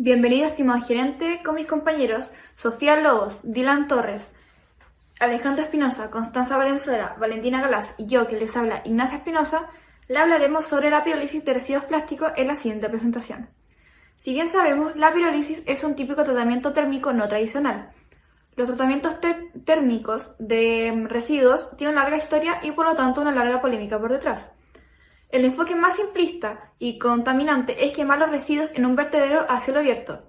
Bienvenido, estimado gerente, con mis compañeros Sofía Lobos, Dylan Torres, Alejandra Espinosa, Constanza Valenzuela, Valentina Galás y yo, que les habla, Ignacia Espinosa, le hablaremos sobre la pirólisis de residuos plásticos en la siguiente presentación. Si bien sabemos, la pirólisis es un típico tratamiento térmico no tradicional. Los tratamientos térmicos de residuos tienen una larga historia y por lo tanto una larga polémica por detrás. El enfoque más simplista y contaminante es quemar los residuos en un vertedero a cielo abierto.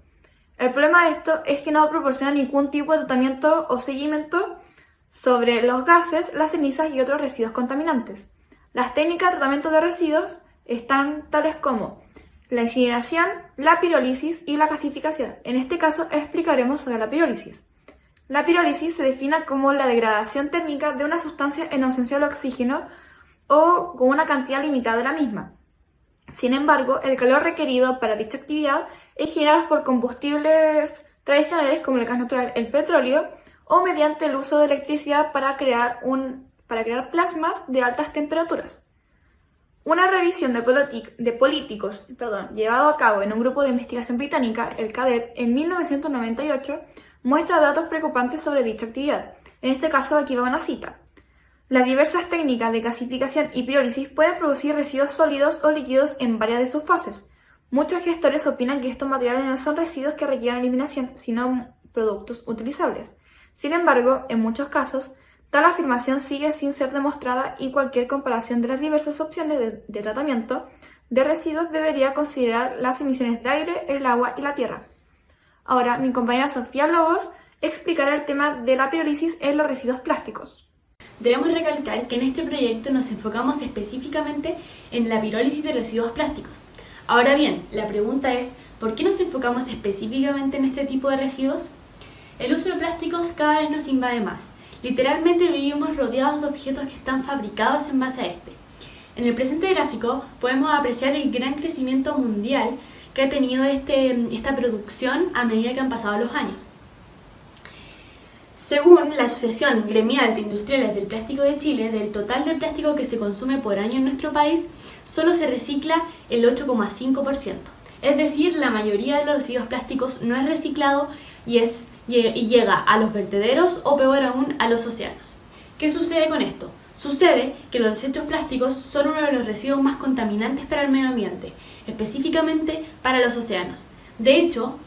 El problema de esto es que no proporciona ningún tipo de tratamiento o seguimiento sobre los gases, las cenizas y otros residuos contaminantes. Las técnicas de tratamiento de residuos están tales como la incineración, la pirólisis y la gasificación. En este caso explicaremos sobre la pirólisis. La pirólisis se define como la degradación térmica de una sustancia en ausencia del oxígeno o con una cantidad limitada de la misma. Sin embargo, el calor requerido para dicha actividad es generado por combustibles tradicionales como el gas natural, el petróleo, o mediante el uso de electricidad para crear plasmas de altas temperaturas. Una revisión de políticos llevado a cabo en un grupo de investigación británica, el CADET, en 1998, muestra datos preocupantes sobre dicha actividad. En este caso, aquí va una cita. Las diversas técnicas de gasificación y pirólisis pueden producir residuos sólidos o líquidos en varias de sus fases. Muchos gestores opinan que estos materiales no son residuos que requieran eliminación, sino productos utilizables. Sin embargo, en muchos casos, tal afirmación sigue sin ser demostrada y cualquier comparación de las diversas opciones de tratamiento de residuos debería considerar las emisiones de aire, el agua y la tierra. Ahora, mi compañera Sofía Lobos explicará el tema de la pirólisis en los residuos plásticos. Debemos recalcar que en este proyecto nos enfocamos específicamente en la pirólisis de residuos plásticos. Ahora bien, la pregunta es, ¿por qué nos enfocamos específicamente en este tipo de residuos? El uso de plásticos cada vez nos invade más. Literalmente vivimos rodeados de objetos que están fabricados en base a este. En el presente gráfico podemos apreciar el gran crecimiento mundial que ha tenido esta producción a medida que han pasado los años. Según la Asociación Gremial de Industriales del Plástico de Chile, del total de plástico que se consume por año en nuestro país, solo se recicla el 8,5%. Es decir, la mayoría de los residuos plásticos no es reciclado y llega a los vertederos o peor aún a los océanos. ¿Qué sucede con esto? Sucede que los desechos plásticos son uno de los residuos más contaminantes para el medio ambiente, específicamente para los océanos. De hecho,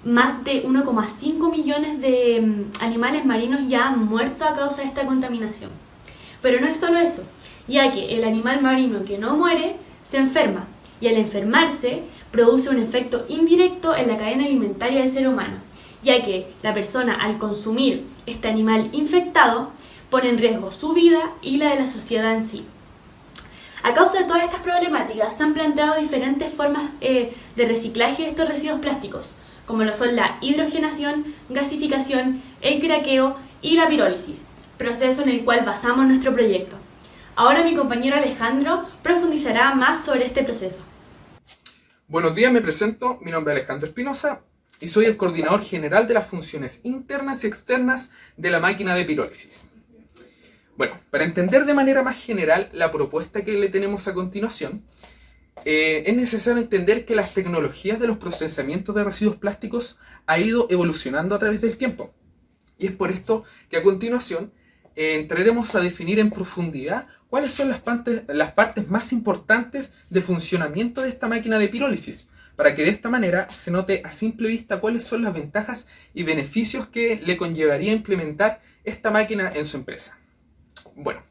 más de 1,5 millones de animales marinos ya han muerto a causa de esta contaminación. Pero no es solo eso, ya que el animal marino que no muere se enferma y al enfermarse produce un efecto indirecto en la cadena alimentaria del ser humano, ya que la persona al consumir este animal infectado pone en riesgo su vida y la de la sociedad en sí. A causa de todas estas problemáticas se han planteado diferentes formas de reciclaje de estos residuos plásticos, como lo son la hidrogenación, gasificación, el craqueo y la pirólisis, proceso en el cual basamos nuestro proyecto. Ahora mi compañero Alejandro profundizará más sobre este proceso. Buenos días, me presento, mi nombre es Alejandro Espinosa y soy el coordinador general de las funciones internas y externas de la máquina de pirólisis. Bueno, para entender de manera más general la propuesta que le tenemos a continuación, es necesario entender que las tecnologías de los procesamientos de residuos plásticos ha ido evolucionando a través del tiempo. Y es por esto que a continuación entraremos a definir en profundidad cuáles son las partes más importantes de funcionamiento de esta máquina de pirólisis, para que de esta manera se note a simple vista cuáles son las ventajas y beneficios que le conllevaría implementar esta máquina en su empresa. Bueno,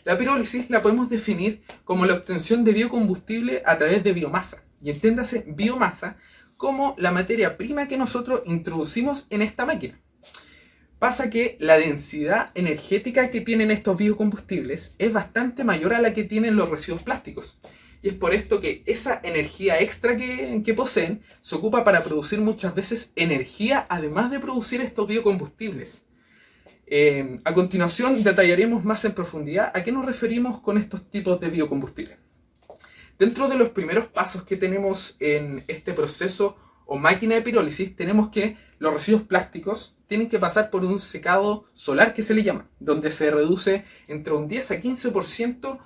la pirólisis la podemos definir como la obtención de biocombustible a través de biomasa. Y entiéndase biomasa como la materia prima que nosotros introducimos en esta máquina. Pasa que la densidad energética que tienen estos biocombustibles es bastante mayor a la que tienen los residuos plásticos. Y es por esto que esa energía extra que poseen se ocupa para producir muchas veces energía además de producir estos biocombustibles. A continuación detallaremos más en profundidad a qué nos referimos con estos tipos de biocombustible. Dentro de los primeros pasos que tenemos en este proceso o máquina de pirólisis, tenemos que los residuos plásticos tienen que pasar por un secado solar que se le llama, donde se reduce entre un 10 a 15%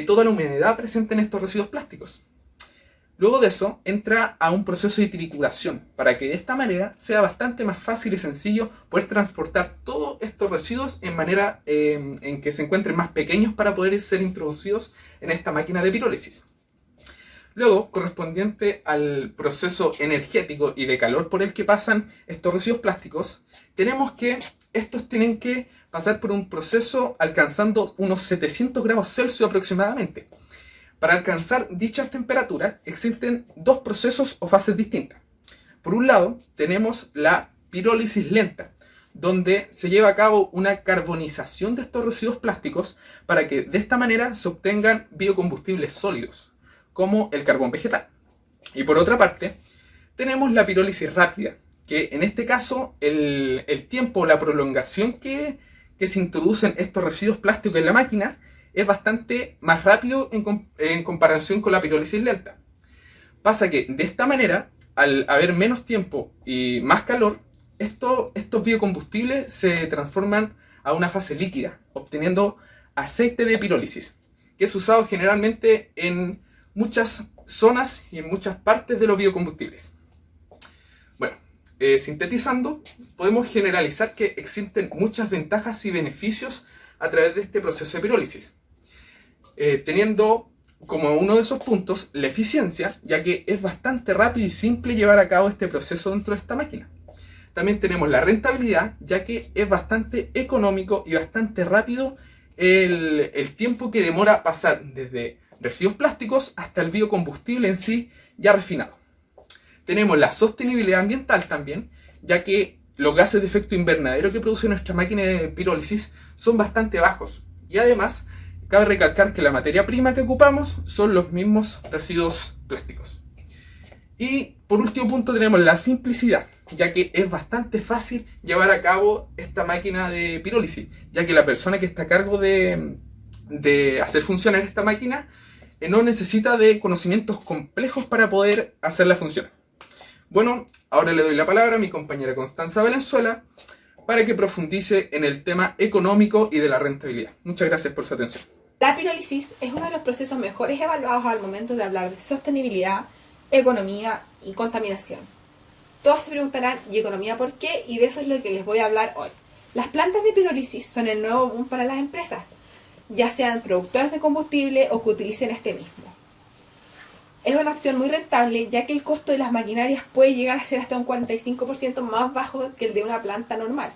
toda la humedad presente en estos residuos plásticos. Luego de eso, entra a un proceso de trituración, para que de esta manera sea bastante más fácil y sencillo poder transportar todos estos residuos en manera en que se encuentren más pequeños para poder ser introducidos en esta máquina de pirólisis. Luego, correspondiente al proceso energético y de calor por el que pasan estos residuos plásticos, tenemos que estos tienen que pasar por un proceso alcanzando unos 700 grados Celsius aproximadamente. Para alcanzar dichas temperaturas existen dos procesos o fases distintas. Por un lado, tenemos la pirólisis lenta, donde se lleva a cabo una carbonización de estos residuos plásticos para que de esta manera se obtengan biocombustibles sólidos, como el carbón vegetal. Y por otra parte, tenemos la pirólisis rápida, que en este caso el tiempo, la prolongación que se introducen estos residuos plásticos en la máquina es bastante más rápido en comparación con la pirólisis lenta. Pasa que de esta manera, al haber menos tiempo y más calor, estos biocombustibles se transforman a una fase líquida, obteniendo aceite de pirólisis, que es usado generalmente en muchas zonas y en muchas partes de los biocombustibles. Bueno, sintetizando, podemos generalizar que existen muchas ventajas y beneficios a través de este proceso de pirólisis. Teniendo como uno de esos puntos la eficiencia, ya que es bastante rápido y simple llevar a cabo este proceso dentro de esta máquina. También tenemos la rentabilidad, ya que es bastante económico y bastante rápido el tiempo que demora pasar desde residuos plásticos hasta el biocombustible en sí ya refinado. Tenemos la sostenibilidad ambiental también, ya que los gases de efecto invernadero que produce nuestra máquina de pirólisis son bastante bajos. Y además, cabe recalcar que la materia prima que ocupamos son los mismos residuos plásticos. Y por último punto tenemos la simplicidad, ya que es bastante fácil llevar a cabo esta máquina de pirólisis, ya que la persona que está a cargo de hacer funcionar esta máquina no necesita de conocimientos complejos para poder hacerla funcionar. Bueno, ahora le doy la palabra a mi compañera Constanza Valenzuela para que profundice en el tema económico y de la rentabilidad. Muchas gracias por su atención. La pirólisis es uno de los procesos mejores evaluados al momento de hablar de sostenibilidad, economía y contaminación. Todos se preguntarán, ¿y economía por qué? Y de eso es lo que les voy a hablar hoy. Las plantas de pirólisis son el nuevo boom para las empresas, ya sean productoras de combustible o que utilicen este mismo. Es una opción muy rentable, ya que el costo de las maquinarias puede llegar a ser hasta un 45% más bajo que el de una planta normal.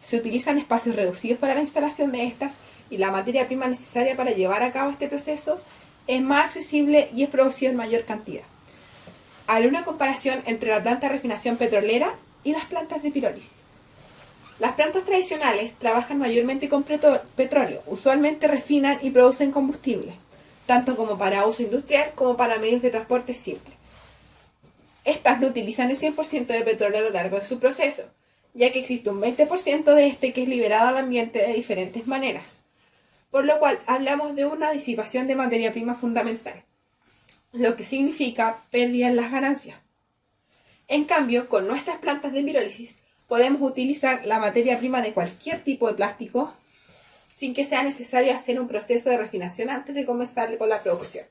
Se utilizan espacios reducidos para la instalación de estas y la materia prima necesaria para llevar a cabo este proceso es más accesible y es producida en mayor cantidad. Haré una comparación entre la planta de refinación petrolera y las plantas de pirólisis. Las plantas tradicionales trabajan mayormente con petróleo, usualmente refinan y producen combustible, tanto como para uso industrial como para medios de transporte simple. Estas no utilizan el 100% de petróleo a lo largo de su proceso, ya que existe un 20% de este que es liberado al ambiente de diferentes maneras, por lo cual hablamos de una disipación de materia prima fundamental, lo que significa pérdida en las ganancias. En cambio, con nuestras plantas de pirólisis podemos utilizar la materia prima de cualquier tipo de plástico sin que sea necesario hacer un proceso de refinación antes de comenzar con la producción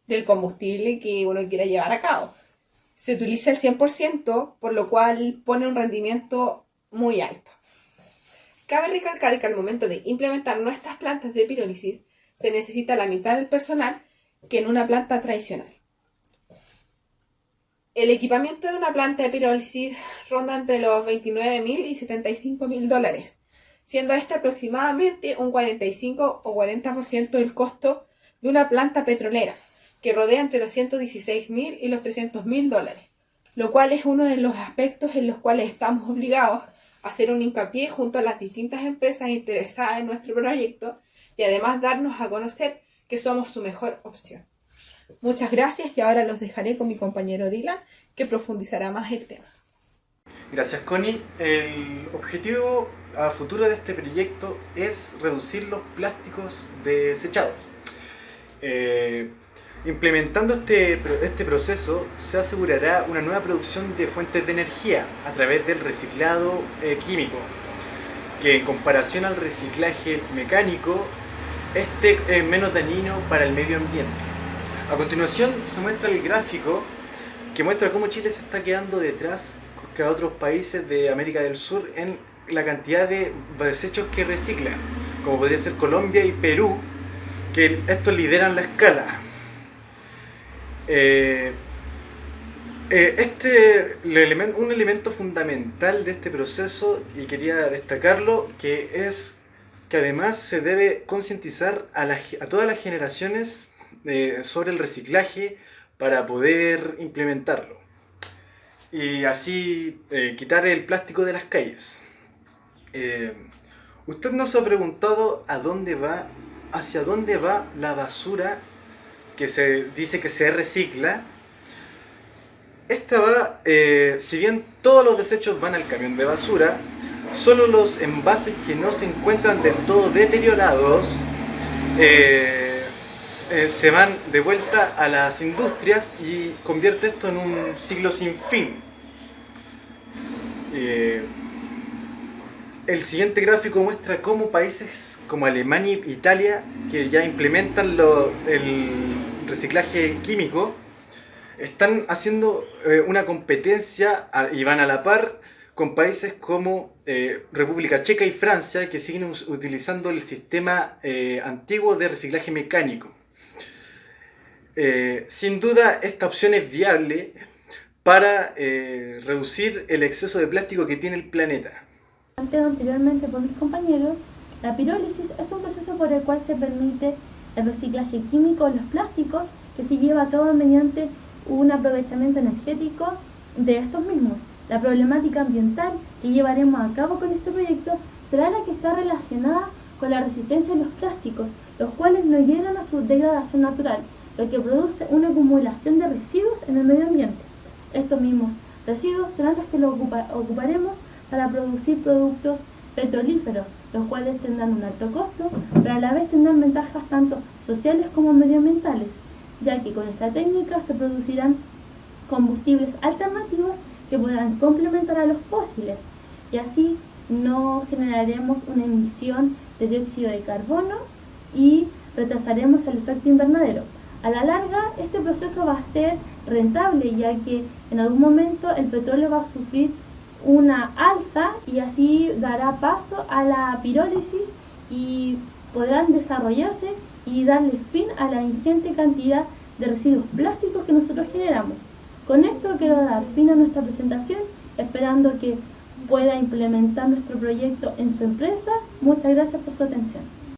del combustible que uno quiera llevar a cabo. Se utiliza el 100%, por lo cual pone un rendimiento muy alto. Cabe recalcar que al momento de implementar nuestras plantas de pirólisis se necesita la mitad del personal que en una planta tradicional. El equipamiento de una planta de pirólisis ronda entre los $29.000 y $75.000, siendo este aproximadamente un 45 o 40% del costo de una planta petrolera, que rodea entre los $116.000 y los $300.000, lo cual es uno de los aspectos en los cuales estamos obligados a hacer un hincapié junto a las distintas empresas interesadas en nuestro proyecto y además darnos a conocer que somos su mejor opción. Muchas gracias y ahora los dejaré con mi compañero Dylan, que profundizará más el tema. Gracias, Connie. El objetivo a futuro de este proyecto es reducir los plásticos desechados. Implementando este proceso se asegurará una nueva producción de fuentes de energía a través del reciclado químico, que en comparación al reciclaje mecánico, este es menos dañino para el medio ambiente. A continuación se muestra el gráfico que muestra cómo Chile se está quedando detrás que a otros países de América del Sur en la cantidad de desechos que reciclan, como podría ser Colombia y Perú, que estos lideran la escala. Un elemento fundamental de este proceso, y quería destacarlo, que es que además se debe concientizar a todas las generaciones sobre el reciclaje para poder implementarlo y así quitar el plástico de las calles. ¿Usted no se ha preguntado hacia dónde va la basura que se dice que se recicla? Esta va, si bien todos los desechos van al camión de basura, solo los envases que no se encuentran del todo deteriorados se van de vuelta a las industrias y convierte esto en un ciclo sin fin. El siguiente gráfico muestra cómo países como Alemania e Italia, que ya implementan el reciclaje químico, están haciendo una competencia y van a la par con países como República Checa y Francia, que siguen utilizando el sistema antiguo de reciclaje mecánico. Sin duda esta opción es viable para reducir el exceso de plástico que tiene el planeta. Planteado anteriormente por mis compañeros, la pirólisis es un proceso por el cual se permite el reciclaje químico de los plásticos, que se lleva a cabo mediante un aprovechamiento energético de estos mismos. La problemática ambiental que llevaremos a cabo con este proyecto será la que está relacionada con la resistencia de los plásticos, los cuales no llegan a su degradación natural, lo que produce una acumulación de residuos en el medio ambiente. Estos mismos residuos serán los que ocuparemos para producir productos petrolíferos, los cuales tendrán un alto costo, pero a la vez tendrán ventajas tanto sociales como medioambientales, ya que con esta técnica se producirán combustibles alternativos que podrán complementar a los fósiles, y así no generaremos una emisión de dióxido de carbono y retrasaremos el efecto invernadero. A la larga, este proceso va a ser rentable, ya que en algún momento el petróleo va a sufrir una alza y así dará paso a la pirólisis y podrán desarrollarse y darle fin a la ingente cantidad de residuos plásticos que nosotros generamos. Con esto quiero dar fin a nuestra presentación, esperando que pueda implementar nuestro proyecto en su empresa. Muchas gracias por su atención.